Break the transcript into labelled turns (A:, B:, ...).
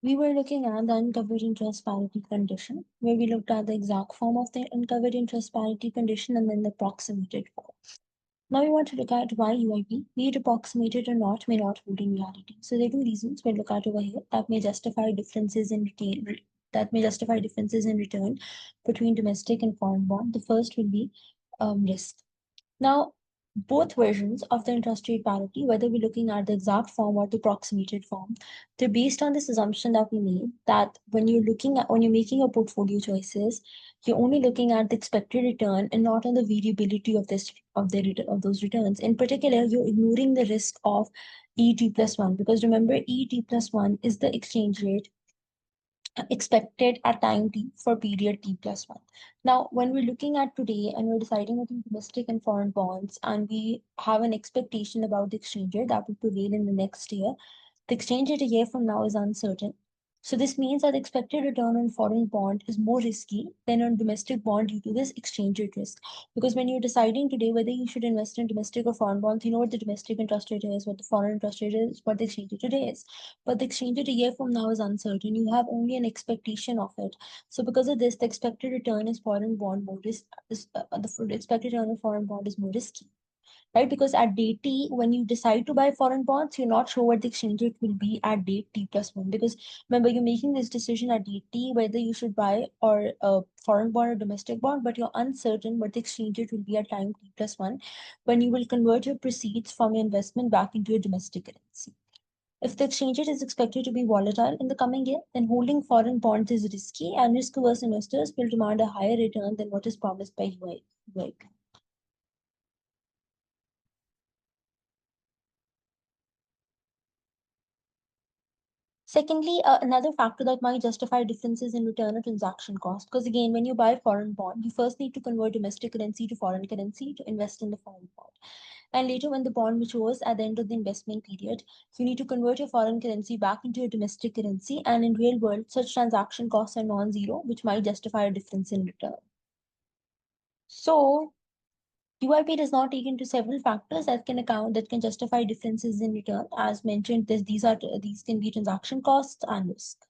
A: We were looking at the uncovered interest parity condition, where we looked at the exact form of the uncovered interest parity condition and then the approximated form. Now we want to look at why UIP, be it approximated or not, may not hold in reality. So there are two reasons we'll look at over here that may justify differences in return between domestic and foreign bond. The first will be risk. Now, both versions of the interest rate parity, whether we're looking at the exact form or the approximated form, they're based on this assumption that we made that when you're making your portfolio choices, you're only looking at the expected return and not on the variability of those returns. In particular, you're ignoring the risk of ET+1, because remember, ET+1 is the exchange rate expected at time t for period t+1. Now, when we're looking at today and we're deciding between domestic and foreign bonds, and we have an expectation about the exchange rate that will prevail in the next year, the exchange rate a year from now is uncertain. So this means that the expected return on foreign bond is more risky than on domestic bond due to this exchange rate risk. Because when you're deciding today whether you should invest in domestic or foreign bonds, you know what the domestic interest rate is, what the foreign interest rate is, what the exchange rate today is. But the exchange rate a year from now is uncertain. You have only an expectation of it. So because of this, the expected return is foreign bond more risk. The expected return of foreign bond is more risky, right? Because at date T, when you decide to buy foreign bonds, you're not sure what the exchange rate will be at date T+1. Because remember, you're making this decision at date T whether you should buy or a foreign bond or domestic bond, but you're uncertain what the exchange rate will be at time T+1 when you will convert your proceeds from your investment back into your domestic currency. If the exchange rate is expected to be volatile in the coming year, then holding foreign bonds is risky, and risk-averse investors will demand a higher return than what is promised by UIP. Secondly, another factor that might justify differences in return or transaction cost. Because again, when you buy foreign bond, you first need to convert domestic currency to foreign currency to invest in the foreign bond. And later, when the bond matures at the end of the investment period, you need to convert your foreign currency back into your domestic currency. And in real world, such transaction costs are non-zero, which might justify a difference in return. So UIP does not take into several factors that can justify differences in return. As mentioned, these can be transaction costs and risk.